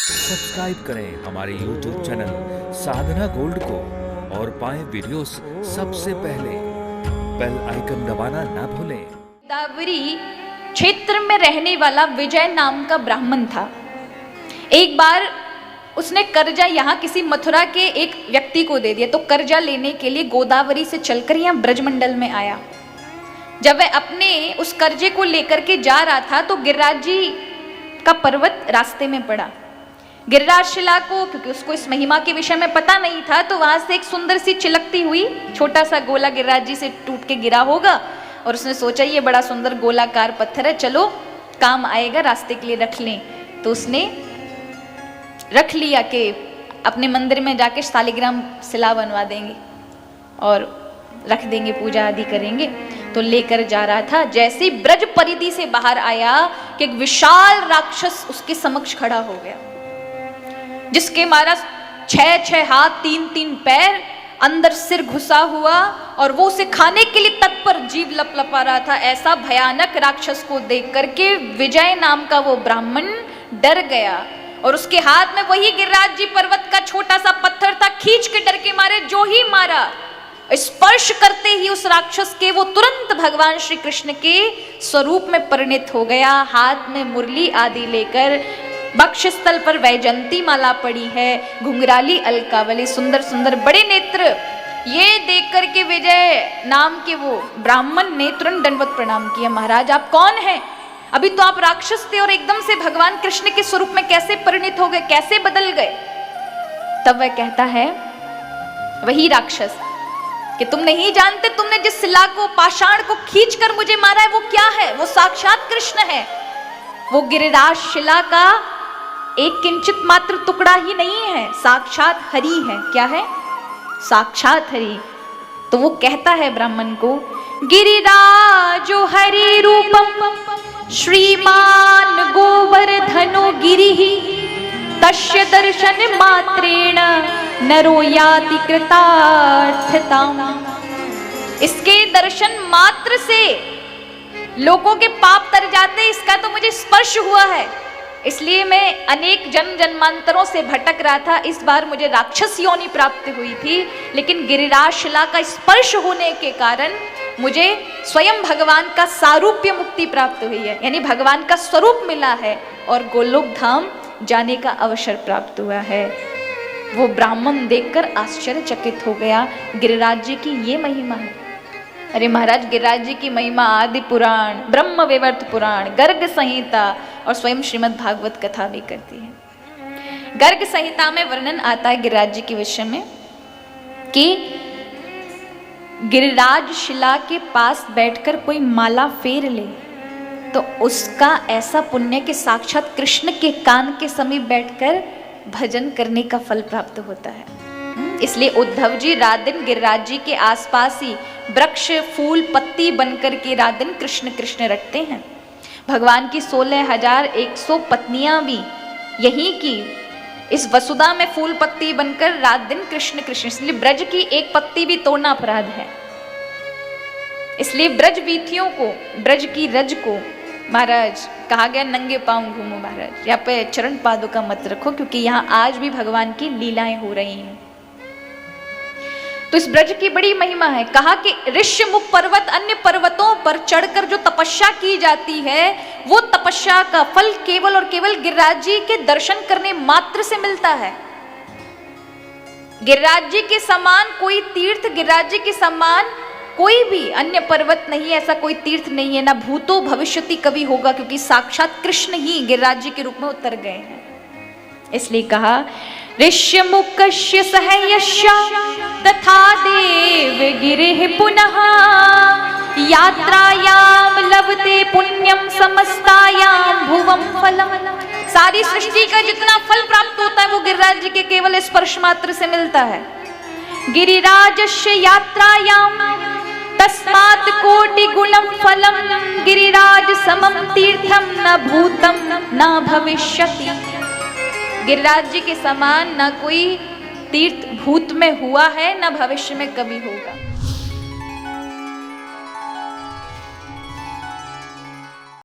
Subscribe करें हमारे YouTube channel साधना gold को और पाएं वीडियोस सबसे पहले। बेल आइकन दबाना ना भूलें। गोदावरी क्षेत्र में रहने वाला विजय नाम का ब्राह्मण था। एक बार उसने कर्जा यहाँ किसी मथुरा के एक व्यक्ति को दे दिया, तो कर्जा लेने के लिए गोदावरी से चलकर यहाँ ब्रजमंडल में आया। जब वह अपने उस कर्जे को लेकर के जा रहा था तो गिरिराज जी का पर्वत रास्ते में पड़ा। गिरिराज शिला को, क्योंकि उसको इस महिमा के विषय में पता नहीं था, तो वहां से एक सुंदर सी चिलकती हुई छोटा सा गोला गिरिराज जी से टूट के गिरा होगा और उसने सोचा ये बड़ा सुंदर गोलाकार पत्थर है, चलो काम आएगा, रास्ते के लिए रख लें। तो उसने रख लिया कि अपने मंदिर में जाके शालिग्राम शिला बनवा देंगे और रख देंगे, पूजा आदि करेंगे। तो लेकर जा रहा था, जैसे ब्रज परिधि से बाहर आया कि एक विशाल राक्षस उसके समक्ष खड़ा हो गया, जिसके मारा 6-6 हाथ 3-3 पैर, अंदर सिर घुसा हुआ, और वो उसे खाने के लिए तत्पर जीव लपलपा रहा था। ऐसा भयानक राक्षस को देख करके विजय नाम का वो ब्राह्मण डर गया और उसके हाथ में वही गिरिराज जी पर्वत का छोटा सा पत्थर था। खींच के डर के मारे जो ही मारा, स्पर्श करते ही उस राक्षस के वो तुरंत भगवान श्री कृष्ण के स्वरूप में परिणत हो गया। हाथ में मुरली आदि लेकर, वक्षस्थल पर वैजंती माला पड़ी है, घुंघराली अलकावली, सुंदर सुंदर बड़े नेत्र। ये देख करके विजय नाम के वो ब्राह्मण ने तुरंत दंडवत प्रणाम किया। महाराज आप कौन हैं? अभी तो आप राक्षस थे और एकदम से भगवान कृष्ण के स्वरूप में कैसे परिणत हो गए, कैसे बदल गए? तब वह कहता है, वही राक्षस, कि तुम नहीं जानते, तुमने जिस शिला को, पाषाण को खींच कर मुझे मारा है, वो क्या है? वो साक्षात कृष्ण है। वो गिरिराज शिला का एक किंचित मात्र टुकड़ा ही नहीं है, साक्षात हरि है। क्या है? साक्षात हरि। तो वो कहता है ब्राह्मण को, गिरिराजो हरि रूपम श्रीमान गोवर्धनो गिरिः तस्य दर्शन मात्रेण नरो याति कृतार्थताम्। इसके दर्शन मात्र से लोगों के पाप तर जाते, इसका तो मुझे स्पर्श हुआ है, इसलिए मैं अनेक जन्म जन्मांतरों से भटक रहा था। इस बार मुझे राक्षस योनि प्राप्त हुई थी, लेकिन गिरिराज शिला का स्पर्श होने के कारण मुझे स्वयं भगवान का सारूप्य मुक्ति प्राप्त हुई है, यानी भगवान का स्वरूप मिला है और गोलोक धाम जाने का अवसर प्राप्त हुआ है। वो ब्राह्मण देखकर आश्चर्यचकित हो गया। गिरिराज जी की ये महिमा है। अरे महाराज, गिरिराज जी की महिमा आदि पुराण, ब्रह्म वैवर्त पुराण, गर्ग संहिता और स्वयं श्रीमद् भागवत कथा भी करती है। गर्ग संहिता में वर्णन आता है गिरिराज जी के विषय में कि गिरिराज शिला के पास बैठकर कोई माला फेर ले तो उसका ऐसा पुण्य कि साक्षात कृष्ण के कान के समीप बैठकर भजन करने का फल प्राप्त होता है। इसलिए उद्धव जी रात दिन गिरिराज जी के आसपास ही वृक्ष, फूल, पत्ती बनकर के रात दिन कृष्ण कृष्ण रटते हैं। भगवान की 16,100 पत्नियां भी यहीं की इस वसुधा में फूल पत्ती बनकर रात दिन कृष्ण कृष्ण। इसलिए ब्रज की एक पत्ती भी तोड़ना अपराध है। इसलिए ब्रज वीथियों को, ब्रज की रज को महाराज कहा गया, नंगे पांव घूमो महाराज, यहाँ पे चरण पादुका मत रखो, क्योंकि यहाँ आज भी भगवान की लीलाएं हो रही हैं। तो इस ब्रज की बड़ी महिमा है। कहा कि ऋष्यमुख पर्वत, अन्य पर्वतों पर चढ़कर जो तपस्या की जाती है, वो तपस्या का फल केवल और केवल गिरिराज जी के दर्शन करने मात्र से मिलता है। गिरिराज जी के समान कोई तीर्थ, गिरिराज जी के समान कोई भी अन्य पर्वत नहीं है, ऐसा कोई तीर्थ नहीं है, ना भूतो भविष्यति कभी होगा, क्योंकि साक्षात कृष्ण ही गिरिराज जी के रूप में उतर गए हैं। इसलिए कहा, ऋष्यमुखस्य सहयस्य तथा देव गिरिः पुनः यात्रायाम लभते पुण्यम समस्तायाम भुवम फलम। सारी सृष्टि का जितना फल प्राप्त होता है वो गिरिराज जी के केवल स्पर्श मात्र से मिलता है। गिरिराजस्य यात्रायाम तस्मात् कोटि गुणम फलम गिरिराज समम तीर्थम न भूतम न भविष्यति। गिरिराज जी के समान न कोई तीर्थ भूत में हुआ है, न भविष्य में कभी होगा।